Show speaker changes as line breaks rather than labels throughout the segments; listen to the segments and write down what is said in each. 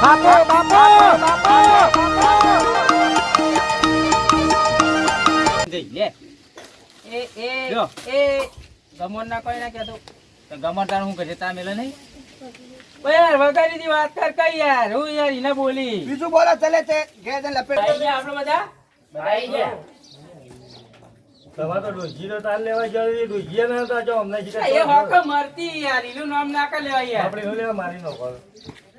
બાપો બાપો બાપો
લે એ ગમન ના કોઈ ના કેતો ગમન તાર હું કરે તા મેલે નહીં યાર વગાડી ની વાત કર કઈ યાર હું યાર ઇને બોલી
બીજું બોલો ચલે તે ઘેર જઈને લપેટ
આઈ ગયા આપણે બધા આઈ ગયા
તમાર તો ડોજીનો તાલ લેવા જઈ ડોજીએ ના હતા જો અમને જીતા
એ હોક મરતી યાર ઇનું નામ ના કા લેવા યાર
આપણે નો લેવા મારી નો કોલ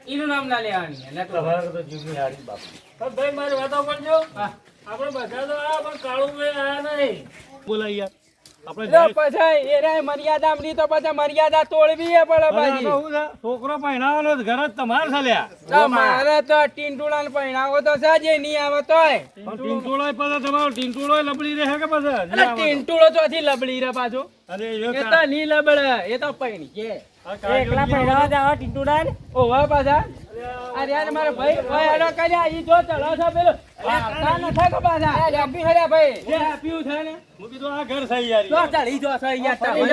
ઇનું નામ ના લેવાની એટલે
તમારે તો જીવની હારી બાપ
ભાઈ મારી વાતો કરજો આપણે બધા તો આ પણ કાળું ભાઈ આયા નહીં બોલાય યાર આપણે
પછી એ રે મર્યાદા મળી તો પછી મર્યાદા તોડવી એ પડે બાજી
છોકરો પહેણાવાનો ઘર જ તમારે ચાલ્યા
તો મારે તો ટીંટુડા ને પહેણાવો તો સાજે નહીં આવે તોય
ટીંટોળો પછી તમારો ટીંટોળો લબડી રહે કે પછી
અરે ટીંટુડો ચોથી લબડી રે પાછો
અરે
એ તો ની લબડે એ તો પૈણી કે એકલા પહેણાવા જાવ ટીંટુડા ને ઓવા પાછા અરે યાર મારો ભાઈ ભાઈ આડો કર્યા ઈ જો ચલો છો પેલો આ ન થાય કે પાછા એ આપી હર્યા ભાઈ જે આપ્યું છે ને
હું કીધું આ ઘર થઈ યાર
તો ચડી જો છે યાર તમને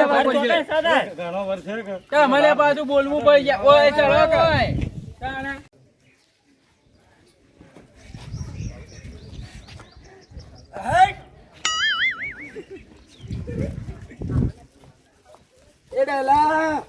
ઘણો વર્ષ છે કે
મને પાછું બોલવું પડી જાય ઓય ચલો કઈ તાણે
એ ડલા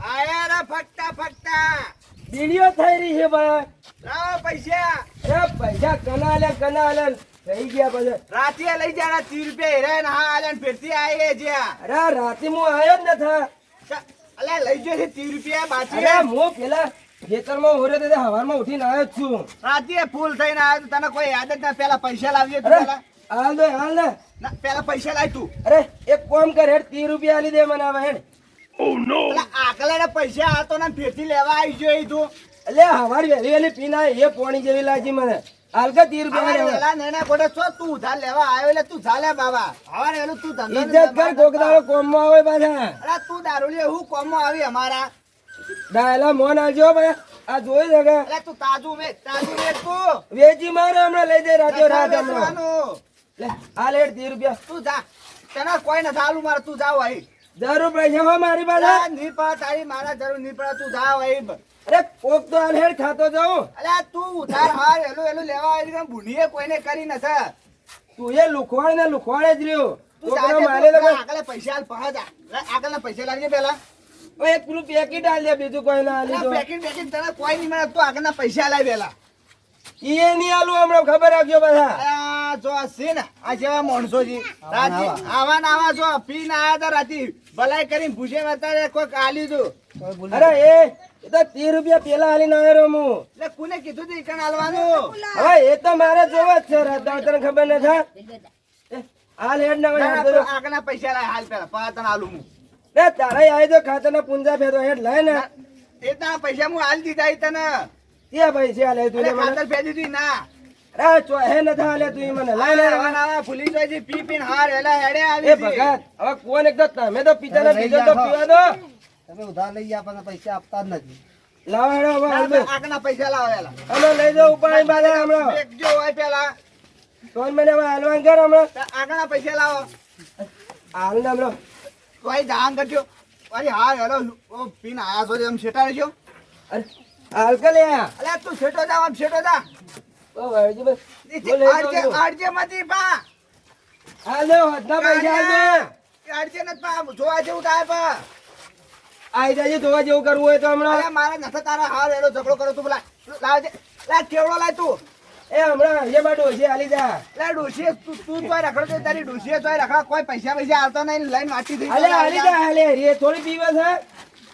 આયા રા ફટતા ફટતા વિડિયો થઈ રહી છે ભાઈ લાવો પૈસા એ પૈસા કનાલે થઈ ગયા પછી રાતે લઈ જાના 30 રૂપિયા હેરાન હા આલે ફેરથી આયે જ્યા અરે રાતે હું આયો જ નથા અલે લઈ જો છે 30 રૂપિયા બાકી અરે હું પેલા ખેતરમાં હોરે તે હવારમાં ઉઠીને આવ્યો જ છું રાતે ફૂલ થઈને આવ્યો તને કોઈ યાદ જ ના પેલા પૈસા લાવજે તું પેલા હાલ દે ના પેલા પૈસા લાય તું અરે એક કામ કર હેડ 30 રૂપિયા આલી દે મને હવે હેડ Oh no! આકલાને પૈસા આતો ને ફેરથી લેવા આવી જોઈ તું એટલે હવારી વેલી પીના એ પોણી જેવી લાગી મને હાલકા 30 રૂપિયા લેવા નેના કોડે છો તું ઉધાર લેવા આવ્યો એટલે તું ચાલે બાબા હવારે વેલું તું ધંધો ઇજ્જત કર કોકદારો કોમમાં આવે પાછા અરે તું દારૂલી હું કોમમાં આવી અમારા ડાયલા મોન આલજો ભાઈ આ જોઈ જગા એટલે તું તાજુ વે તું વેચી મારે હમણાં લઈ જઈ રાજો રાત હમણાં લે આ લેટ 30 રૂપિયા તું જા તને કોઈ ન ચાલુ મારે તું જાવ ભાઈ જરૂર પૈસા હો મારી પાસે નહીં પડે તારી મારા જરૂર નહીં પડે તું જા ભાઈ અરે કોક તો આલેડ ખાતો જાઉં અરે તું ઉધાર હાર એલું લેવા આવી કે બુઢીએ કોઈને કરી નથી તું એ લુખવાડે જ રહ્યો તું મારે આગળ પૈસા આલ પહાજા આગળના પૈસા લાગજે પેલા ઓય એક પેલું પેકેટ આલ દે બીજું કોઈ ના આલી દો પેકેટ તને કોઈ નહીં મળે તું આગળના પૈસા લાવ પેલા ઈ નહીં આલું હમણાં ખબર રાખજો બધા જો છે ને આ જેવા માણસો જી રાતી આવા જો પી ના આયા તા રાતી ભલાઈ કરીને ભૂસે વતારે કોઈ આલી દો અરે એ તો 30 રૂપિયા પેલા આલીને આવ્યો હું એટલે કોને કીધું તું ઈકણ આલવાનું હવે એ તો મારે જોવા જ છે રાત તને ખબર ન થા હાલ હેડ ના આગળના પૈસા લાય હાલ પેલા પાતન આલું હું રે તારે આવી તો ખાતરના પુંજા ફેરો હેડ લાય ને એ તા પૈસા હું હાલ દીધા તને કે પૈસા લે તું ખાતર ફેરી દી ના અરે ચો હે ન થા લે તું મને લાય ને ના ભૂલી જાય પી પીન હાર હેલા હેડે આવી એ ભગત હવે કોણ એક તો તમે તો પીતાને બીજો તો પીવા દો તમે ઉધાર લઈ ગયા પણ પૈસા આપતા જ નથી લાવ હેડો હવે આગના પૈસા લાવ હેલા અમે લઈ જાવ ઉપાડી બાદા હમણો એક જો હોય પેલા કોણ મને હવે હાલવાન કર હમણો આગના પૈસા લાવો હાલ ને હમણો કોઈ જાણ કરજો અરે હાર હેલો ઓ પીન આયા છો એમ છેટાડજો અરે હાલ કે લે અલે તું છેટો જા આમ છેટો જા ઓ ભાઈજી બસ આડજે મતી પા હાલો હદના પૈસા હાલ આડજે નત પા જોવા જેવું થાય પા આઈ જાજે જોવા જેવું કરવું હોય તો હમણાં અરે મારે નથ તારા હાર એનો ઝઘડો કરો તું બોલા લાવજે લા કેવડો લાય તું એ હમણાં એ માં ડોસી આલી જા લા ડોસી તું તોય રખડો તો તારી ડોસી તોય રખડા કોઈ પૈસા આવતો નહીં લાઈન વાટી થઈ અલે આલી જા હાલે રે થોડી પીવે છે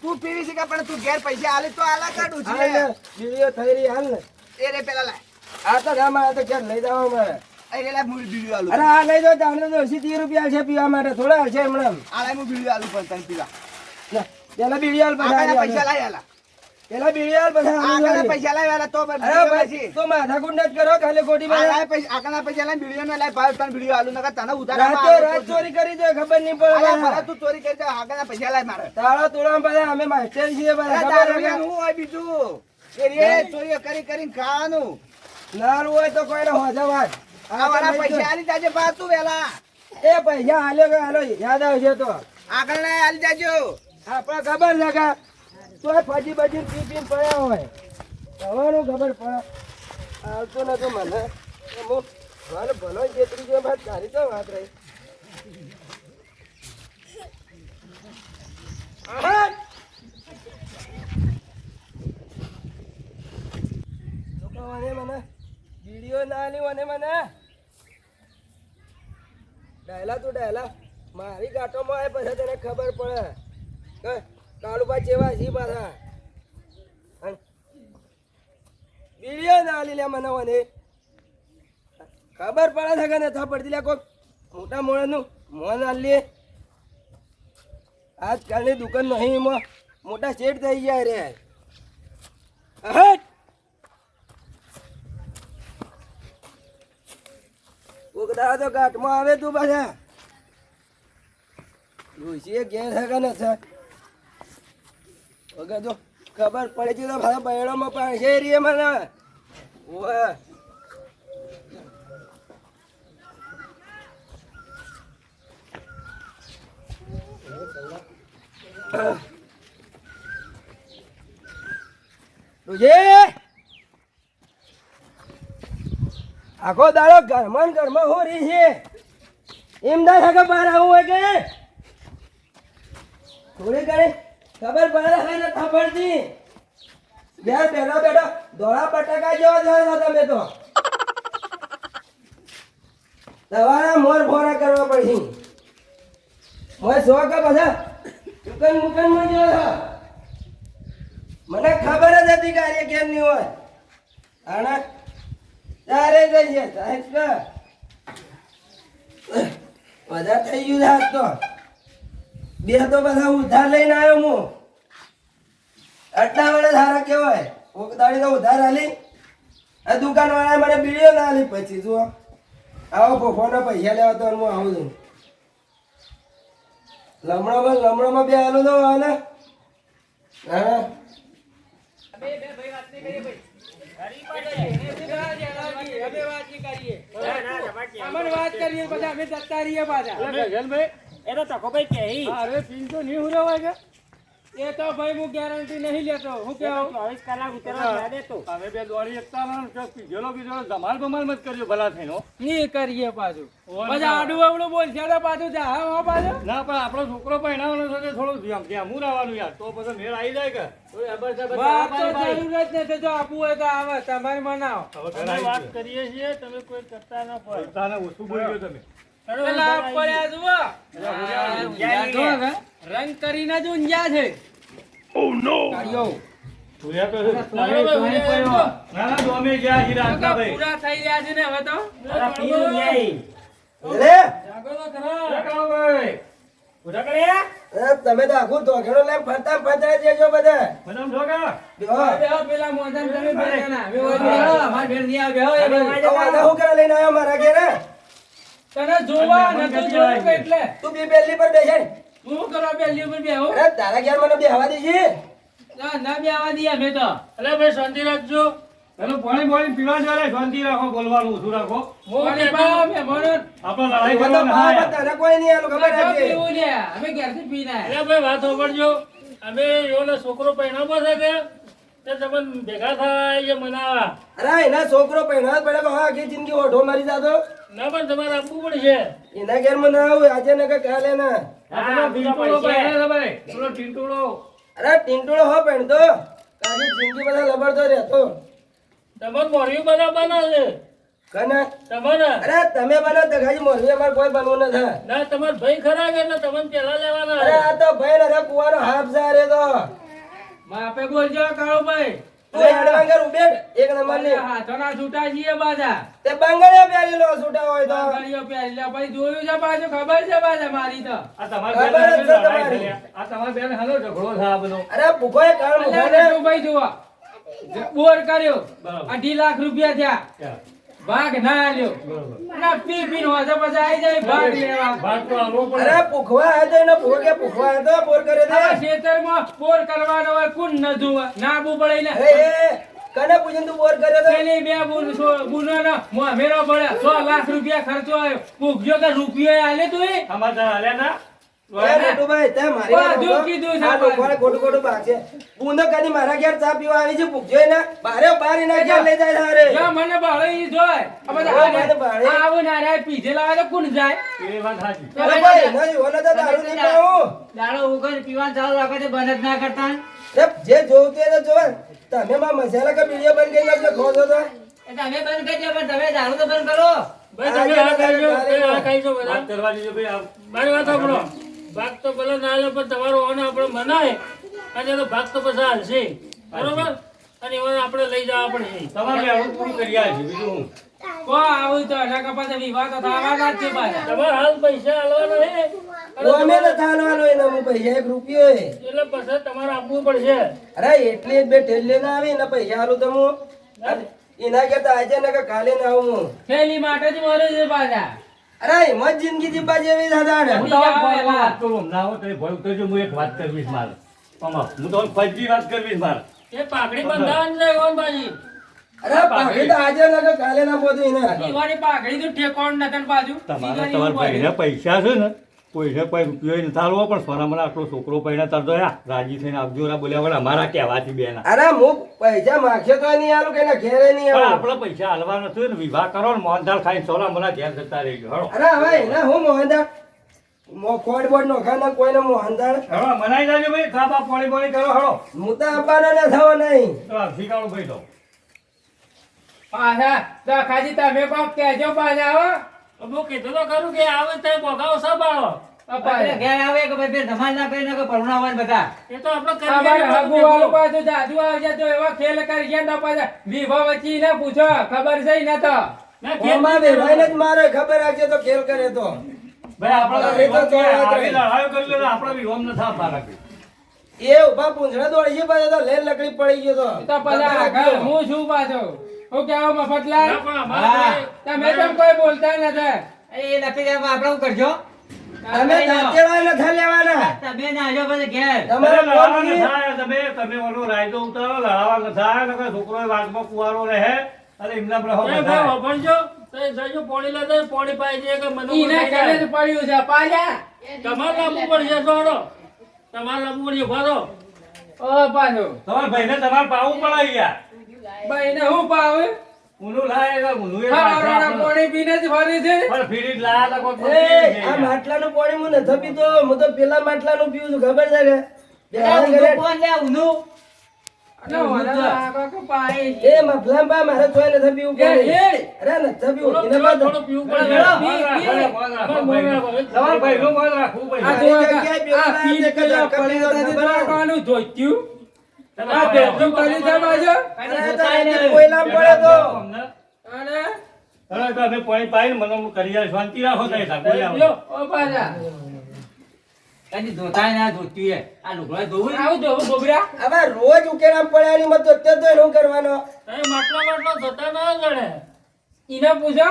તું પીવી છે કે પણ તું ઘેર પૈસા આલે તો આલા કા ડોસી બીડીઓ થઈ રહી હાલ ને એ રે પેલા લાય આ તો ગામ આ તો ઘેર લઈ જાવ મારે અરે લા મુરી બીડીઓ આલુ અરે આ લઈ જાવ તાને તો 30 રૂપિયા છે પીવા માટે થોડા છે હમણાં આલે મુ બીડીઓ આલુ પણ તને પીવા પેલા બીડીઓ આલ પૈસા લાય આલા પેલા બીડીઓ બધા આગળ પૈસા લાવ્યા તો પછી તો માથા ગુંડ જ કરો ખાલી ગોડી માં લાય પૈસા આગળના પૈસા લાય બીડીઓ ને લાય ભાવ તને બીડીઓ આલુ નકા તને ઉધાર રાત ચોરી કરી દે ખબર નહીં પડે અરે તું ચોરી કરી દે આગળના પૈસા લાય મારે તાળા તોડા બધા અમે માસ્ટર છીએ બધા ખબર હું હોય બીજું એ રે ચોરી કરીને ખાવાનું નારું હોય તો કોઈને હોજા વાત આવાના પૈસા આલી જાજે પાછું વેલા એ પૈસા આલ્યો કે હાલો યાદ આવશે તો આગળ ના આલી જાજો આપણા ખબર છે કે તો ફજી બજી પી પીને પડ્યા હોય તમારું ખબર પડે આવતો નતો મને હું મારે ભલો છેતરી ગયો બાદ તારી તો વાત રહી મને વિડીયો ના આલ્યો અને મને ડાયલા તું ડાયલા મારી ગાંઠોમાં આવે પછી તને ખબર પડે કે કાળુબા જેવા છી પાછા વિડીયો ના આલી લે મને મને ખબર પડે છે કે નથી પડતી લે કોઈ મોટા મોણાનું મોન આલી આજકાલની દુકાન નહીં એમાં મોટા શેઠ થઈ ગયા રે હટ ઉગડા તો ઘાટમાં આવે તું પાછા ઋષિએ ઘેર છે કે નથી વગર જો ખબર પડે છે તો ભાઈ બહેરોમાં પણ છે રે મને ઓવે આખો દાડો ઘરમાં ઘરમાં હો રહી છે એમ ના થાય કે બહાર આવું હોય કે થોડી ઘણી ખબર પડે છે ને ખબરથી ઘેર બેઠા બેઠા ધોળા બટાકા જેવા જેવા તમે તો તમારા મોર ફોરા કરવા પડશે મોય સો કે બધા દુકાન મુકાનમાં જેવા છો મને ખબર જ હતી કે આ કેમ નહીં હોય આના તારે જઈએ સાહેબ કે બધા થઈ ગયું છે આજ તો બે તો બધા ઉધાર લઈને આવ્યો હું આટલા વડે સારા કેવાય કોક દાડી તો ઉધાર આલી આ દુકાન વાળા મને બીડીઓ ના આલી પછી જુઓ આવો ફોફોના પૈસા લેવા તો હું આવું છું લમણોમાં બે આલું તો આને હા
વાત કરીએ બધા અમે જતા રહીએ પાછા
એ તો ટકોભાઈ કહી
અરે પીન તો નહીં ઉરવાય કે એ તો ભાઈ હું ગેરંટી નહીં લેતો હું કેવું
24 કલાક ઉતરવા ના દેતો હવે બે દોડી એકતા પીજેલો ધમાલ બમાલ મત કરજો ભલા થઈને
નહીં કરીએ પાછું બધા આડું અવડું બોલશે તો પાછું જા હો પાછું
ના પણ આપણો છોકરો પહેણાવવાનો છે થોડું ધ્યાન આવવાનું યાર તો પછી મેળ આવી જાય કે
વાત તો જરૂર જ નથી જો આપવું હોય તો આવે તમારે મનાવો
હવે વાત કરીએ છીએ તમે કોઈ કરતા ના પડતા ઓછું બોલ્યો તમે
પેલા પડ્યા જુઓ રંગ કરીને જ ઊંઝા છે ઓ નો
પૂરા તો ના દોમે ગયા હીરાભાઈ
પૂરા થઈ ગયા છે ને હવે તો
તમે તો આખું ધોકેડો લઈને ફરતા ફરતા જજો બધા
પેલા મોઢા તમે બેઠા અમે અમાર ભેર નહીં આવ્યો
શું કરે લઈને આવ્યો મારા ઘેરે
તને જોવા નતું જોવું એટલે
તું બી બેલી પર બેસે
હું કરવા બેલી ઉપર બેહો
અરે તારા ઘેર મને બેહવા દેજે
ના બેહવા દઈએ અમે તો
અલે ભાઈ શાંતિ રાખજો પેલું પાણી પીવા જોડે શાંતિ રાખો બોલવાનું ઓછું રાખો
મોટી પાવ મે મનો
આપણે લડાઈ
બધો
કરવાના
પાપ તને કોઈ નહીં આલું ખબર રાખજે
પીવું લે અમે ઘેરથી પીને
અરે ભાઈ વાત સાંભળજો અમે એનો છોકરો પહેણાવો છે કે તે તમને ભેગા થાય એ મનાવા
અરે એના છોકરો પહેણા પડે કે હા આખી જિંદગી ઓઢો મારી જાતો
ના પણ તમારે આપવું પડશે
એના ઘેર મને આવું આજે ને કે કાલે ના
ટીંટોળો પહેરે છે ભાઈ પેલો ટીંટોળો
અરે ટીંટોળો હો પહેણતો કાજી જિંદગી બધા લબડતો રહેતો
તમારે મોરવી બનાવવાના છે
કને
તમારે
અરે તમે બનો તો ગાજી મોરવી અમાર કોઈ બનવું નથી
ના તમારે ભાઈ ખરા કે ના તમને પેલા લેવાના
અરે આ તો ભાઈ ને કુવાનો હાફ રે તો
માપે બોલજો કાળો ભાઈ
તું હેડવાંગર ઉબેડ એક નંબર ની
હાથોના છૂટા છીએ બાજા
તે બંગળે પહેરી લો છૂટા હોય તો
ગાડીઓ પહેલા ભાઈ જોયું છે પાછું ખબર છે બાજા મારી તો
આ તમારે
ખબર જ છે તમારી.
આ તમારે બેન હાલો ઝઘડો છે આ બધો
અરે ભૂખોય કાળ મુખાને
અલ્યા ભાઈ જુઓ બોર કર્યો
બરાબર.
2.5 લાખ રૂપિયા થયા ભાગ ના આલ્યો ના પી પી નો પછી આવી જાય ભાગ લેવા
ભાગ તો આવો પડે
અરે ભૂખવા હે તો એને ભૂખે ભૂખવા હે તો બોર કરે દે
આ ખેતરમાં બોર કરવાનો હોય કોણ ન જોવે ના બુ પડે ને
એ કને પૂછીને તું બોર કરે તો
પેલી બે બુનો ના મોમેરો પડે 100 લાખ રૂપિયા ખર્ચો આવ્યો પૂછજો કે રૂપિયો આલે તું
અમારે હાલ્યા ના
નટુભાઈ, તે મારી વાત
બધું
સાંભળો.
કીધું છે
આ લોકોને ખોટું ખોટું ભાગશે. બુંદો કદી મારા ઘેર ચા પીવા આવી છે, પૂછજો એને. બાર એના ઘેર લઈ જાય છે, અરે.
જો મને ભાડો ઈ જોય. આ બધા
ઓ, મને ભાડે.
આવું ના રે પીજે લાવે તો કોણ જાય?
એ વાત સાચી.
અરે ભાઈ, નહીં, ઓલો તો દારૂ નહીં પાવું.
દાડો ઉગર પીવાનું ચાલુ રાખો તો બંધ જ ના કરતા
અરે, જે જોવું તે તો જોવે. તમે માં મસાલા કે બીડીઓ બંધ કરી નાખજો, ખો છો તો.
એ તમે બંધ કરી દો પણ તમે દારૂ તો બંધ કરો.
ભાઈ તમે આ કહીજો, આ કહીજો બધા.
વાત કરવા દીધો ભાઈ આ
મારી વાત સાંભળો. ભાગ તો ભલે ના લે પણ તમારો ઓન આપણે મનાય અને એનો ભાગ તો પછી હાલશે. બરોબર? અને એમાં આપણે લઈ જવા પડશે.
તમારે આવું પૂરું કરી આલશે, બીજું હું.
કો આવું તો એના કપાસે વિવાદ તો થવાના જ છે પાછા.
તમારે હાલ પૈસા હાલવાના છે અને
ઓ, અમે તો ચાલવાનો એને હું પૈસા 1 રૂપિયો એ.
એટલે પછી તમારે આપવું પડશે.
અરે એટલી જ બે ઠેલી ના આવી ને પૈસા આલું તો હું. એના કરતા આજે ને કે કાલે ના આવું હું.
થેલી માટે જ મરે છે પાછા.
અરે એમ જ જિંદગી જીવવા જેવી દાદા ને.
હું તમારા ફોનમાં વાત કરું, ના હોય તો એ ભય ઉતરજો, હું એક વાત કરવીશ મારે. આમાં હું તમારી ફજની વાત કરવીશ મારે.
એ પાઘડી બંધાવાની છે ઓન બાજી.
અરે પાઘડી તો આજે ને કે કાલે ના બધું એને.
ઈવાની પાઘડી તો ઠેકોણ નતન બાજુ.
તમારા ભાઈને પૈસા છે ને, પૈસા કોઈ રૂપિયો નથી આલવો, પણ સોનામાં આટલો છોકરો પૈણા તરતો રાજી થઈને આપજો ના બોલ્યા વગર અમારા કહેવાથી બેના.
અરે હું પૈસા માગશે તો નહીં આલું કે એના ઘેરે નહીં
પણ
આવું.
આપણે પૈસા હાલવાના છે ને, વિવાહ કરો ને મોહનથાળ ખાઈને સોલા મને ઘેર જતા રહેજો. હળો
અરે હવે એના હું મોહનદાર ખોડ બોડ નોખા ના કોઈને મોહનદાર.
હળો મનાઈ જાજો ભાઈ, ખાવા પાણી પાણી કરો. હળો
હું તો આપવાનો ના થવો નહીં.
તો શીખાડું ભાઈ તો
પાછા દખાજી તમે કોક કહેજો પાછા હો.
હું કીધું તો ખરું કે આવે ત્યાં ભોગાવો સંભાળો.
આપણે ઘેર આવે કે ભાઈ ધમાલ ના કરીને કે પરણાવવા બધા
એ તો આપણે
અમારે
કરીએ
હગુ વાળું પાછું જાદુ આવજે તો એવા ખેલ કરી ગયા તો પાછા વિભા વચ્ચી ને પૂછો ખબર છે ને તો.
મેં ખેલ
ઓમાં વેવાઈને જ મારે ખબર રાખજે તો ખેલ કરે તો.
ભાઈ આપણે
એ તો ચોરાત
આવી
રહી.
લડાઈઓ કરી લે, આપણે વિહોમ ન થવા પારા.
એ ઉભા પૂંછડા દોડી ગયો પાછો તો લેર લકડી પડી ગયો તો.
તો પાછા આગળ હું છું પાછો. હું કેવો મફતલાલ?
ના પણ અમારે
તમે તેમ કોઈ બોલતા નથી.
એ લખી દેવા આપણે શું કરજો
અમે દાંતેવા નથી લેવાના.
તમે ના આવ્યો પછી ઘેર
તમારે
લડાવા
કોણ
ન
કી?
થાય, તમે ઓલો રાયતો ઉતારો, લડાવા ન થાય, નકર છોકરો વાઘમાં કુંવારો રહે અને એમના પર
એ ભાઈ વભણજો તો એ જજો પોણી લેતા પોણી પાઈ દે કે મને
ઈને ઘરે જ પડ્યું છે પાછા.
તમારે લાવવું પડશે થોડો. તમારે લાવવું પડશે ભરો.
ઓ પાછો
તમારા ભાઈને તમારે પાવું પડે યાર.
ભાઈને હું પાવ
ઊનું લાય એટલે ઊનું એ
ખાવાના
પાછા
પાણી પીને જ ફરી છે.
પણ ફીરી જ લાયા તો કોઈ
એ
પડી ગઈ
આ
યાર.
માટલાનું પાણી હું નથી પીતો. હું તો પેલા માટલાનું પીવું છું, ખબર છે કે? બે
એ
હાથ
ઊંધું
કરે.
કોણ લે ઊંધું
અને ઓલા આગળ કે પાણી.
એ મફલામ બા મારે તોય નથી પીવું
એ
પાણી.
હેડ.
અરે નથી પીવું.
થોડો
એને બાદ
થોડો પીવું પડે.
બોલો,
મોજ રાખો,
પી,
મોજ રાખો, ભાઈનું. તમારા ભાઈનું મોજ રાખવું ભાઈ.
આ
મારી
જો
જગ્યાએ બેઠા
આ પીને
એક જ
પેલા
હરકત
પડ્યા
લીધો
હતા તે
ખબર?
દોડવાનું ધોત્યું.
તમે
આ ભેગું કર્યું છે બાજુ.
અરે તો એને કોયલા પડે તો.
અમને
અને
હવે તો અમે પાણી પાઈને મને હું કરી આવીશ. શાંતિ રાખો તારી સાથે. કોઈ આવે.
લ્યો.
ઓ પાછા
કદી ધોતાય ના ધોત્યું એ આ લુગડા ધોવું
આવું જોવું ગોબરા.
હવે રોજ ઉકેલા પડ્યાની મત તો અત્યારે તો શું કરવાનો?
તમે માટલા ધોતા ના જડે.
ઈને પૂછો.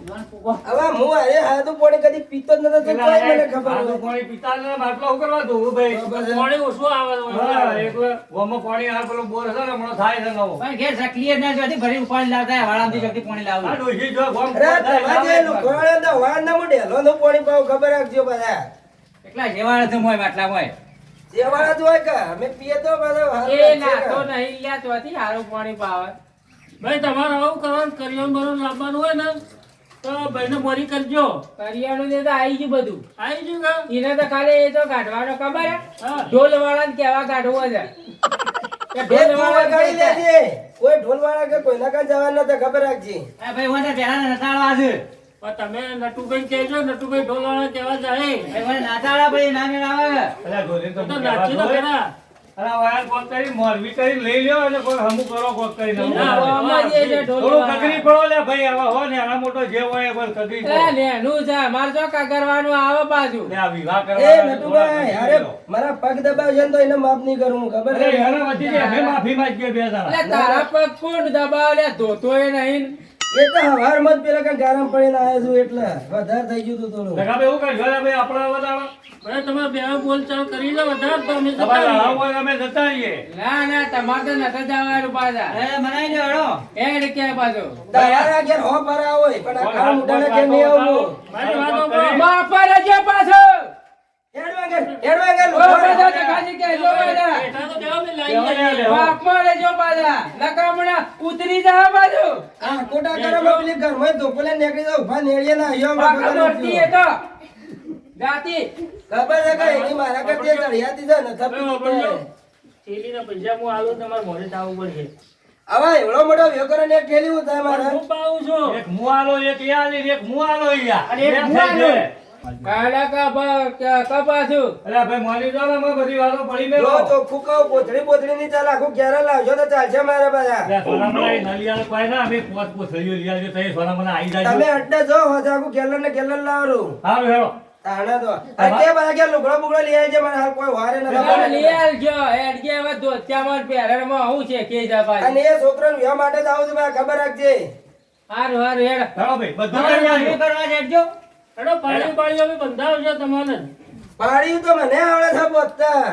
હવે હું અરે હાથું પાણી કદી પીતો જ નથી, તો
પેલા
તોય મને ખબર
આદુ
હોય.
પાણી પીતા ને માટલા હું કરવા દઉં ભાઈ.
પાણી ઓછું આવે
હા, એકલો ગોમાં પાણી આ પેલો બોર છે ને હમણાં થાય છે નવો.
પણ ઘેર સકલીએ ના જોતી ભરી ઉપાડી લાવતા વાળામાંથી જોતી પાણી
આ
લાવું
ડોશી જો ગોમ
અરે
થાય,
તમારે જે લુખવાડા તો વાળના હું ઢેલોનું પાણી પાવું, ખબર રાખજો બધા.
એટલા જેવાળ છે મોય માટલા મોય
જે વાળા જ હોય કે અમે પીએ તો બધા હારું
એ
લાગશે
નાતો
કે.
નહીં લ્યા ત્યાંથી હારું પાણી પાવે.
ભાઈ તમારે આવું કરવાનું કરિયાણું બરોબર લાવવાનું હોય ને તો ભાઈને મોરી કરજો.
કરિયાણું ને તો આઈ ગયું બધું.
આવી ગયું કે?
ઈને તો ખાલી એ તો કાઢવાનો ખબર હે?
હા.
ઢોલ વાળાને કેવા કાઢવો છે કે
એ
ઢોલ
તું
વાળા
વગાડી
કહેતા.
લેજે. કોઈ ઢોલવાળા કે કોઈના કાન જવાનું નથી, ખબર રાખજે.
આ ભાઈ મને પેલા નટાળવા છે
પણ તમે નટુભાઈ કહેજો, નટુભાઈ ઢોલવાળા કહેવા જાય.
ભાઈ મને નાતાળા ભાઈ ના મેળ આવે
અલ્યા ઢોલીને તો
તો
કહેવા
નાચી તો
દો.
ખરા.
અરે વાયર કોક કરી મોરબી કરી લઈ લ્યો અને કોઈ હમું કરો કોક કરીને.
ના,
આમાં જે છે ઢોલ
થોડું
વાળા.
કગરી પડો લે ભાઈ, આવા હો ને આના મોટો જે હોય એ બસ કગરી
એ
પડો.
નેનું છે મારે જો કગરવાનું આવે પાછું.
ને આ વિવાહ
એ
કરવાના
નટુભાઈ,
થોડા
અરે
કગરી લો.
મારા પગ દબાવશે ને તો એને માફ નહીં કરું હું, ખબર
અરે
છે?
એના વચ્ચે જે અમે માફી માંગીએ બે જણા.
એટલે તારા પગ કોણ દબાવ લે ધોતોય નહીં.
એ તો હવારમાં જ પેલા કાંઈ ગારમ પડીને આવ્યો છું એટલે વધારે થઈ ગયું હતું થોડું.
લગાવે એવું કરજો ને ભાઈ આપણા વધારો.
ભાઈ તમે બે બોલચાલ કરી લો વધારે તો અમે જતા
તમારે
રહીએ.
લડાવવું હોય તો અમે જતા રહીએ.
ના ના તમારે તો નતા જવાનું પાછા.
એ મનાઈ લ્યો હેડો
એ કે પાછો
તમારા ઘેર હો ભરા હોય પણ આ કાળા મોઢાના ઘેર નહીં આવવું.
મારી વાત સાંભળો.
બાપા રજે પાછો. ઓ પાછા ચકાસી કે જો પાછા
બેઠા તો બેહો, મેં લાઈન કરી.
બાપમાં રહેજો પાછા નકા હમણાં ઉતરી જા બાજુ
કોટા કરો પેલી ઘરમાં ધોપલે નીકળી જાવ ઉભા નેળીએ ના આવ્યો
પાકા મળતી એ તો જાતી
ખબર છે કે એની મારા કરતી ચડિયાતી છે ને
હવે
થપી
વાપરજો. થેલીના પૈસા હું આલું, તમારે મોઢે થાવું પડશે.
હવે એવડો મોટો વેકરો ને ઠેલી હું થાય મારે
હું પાવું છું.
એક મુઆલો એક એ આલી, એક મુઆલો ઈ આ.
અને એક
એમ
મુઆલો.
થઈ
કાળા કપાસું
અલ્યા ભાઈ મારી દો ને, મેં બધી વાતો પડી મેલો.
જો ચોખ્ખું કહું પોથળી ની ચાલ આખું ઘેર લાવજો તો ચાલશે મારા બધા
અલ્યા સોનામણા એ નલિયાળ કોઈ ના, અમે પોત પોથળીઓ લઈ આવજો, તઈ સોનામણા આઈ જાજો.
તમે અડ્ડે જો હોજ આખું ગેલર ને ગેલર લાવરું
હારું હેડો.
તાણે તો આ કે બધા કે લુગડો બુગડો લઈ આવજે મને હાલ કોઈ વારે
પેલા
નથી
લીયાલ જો હેડ કે હવે ધોતિયામાં ને પહેરણમાં હું છે કે જા
અને
પાછી
એ છોકરાને વિવાહ માટે જ આવું છું ભાઈ ખબર રાખજે
હારું હારું હેડ
હેડો ભાઈ, બધું કરી આવજો.
કરવા દેજો.
હેડો, પાણી પાણી અમે બંધાવજો તમને.
પાડ્યું તો મને આવડે છે પોતા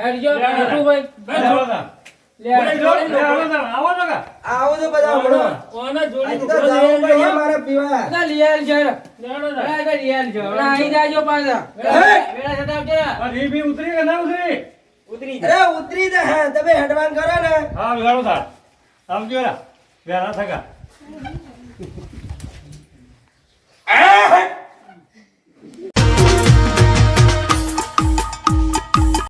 હેડ જો મોટું ભાઈ
હેડો તાર.
લે
હેડો તાર, આવો તો કા.
આવું છું બધા હમણાં
ઓના જોડે
આજે તો જાવું પડે મારે પીવા
ના લીયાલ જો
હેડો તાર.
ના લીયાલ જો આઈ જાજો પાછા વેળા થતા આવજો ને.
આ રીબી ઉતરી કે ના ઉતરી?
ઉતરી
અરે ઉતરી જા તમે હેડવાન કરો ને
હારું હેડો તાર. આવજો રા. વેલા થકા.
આ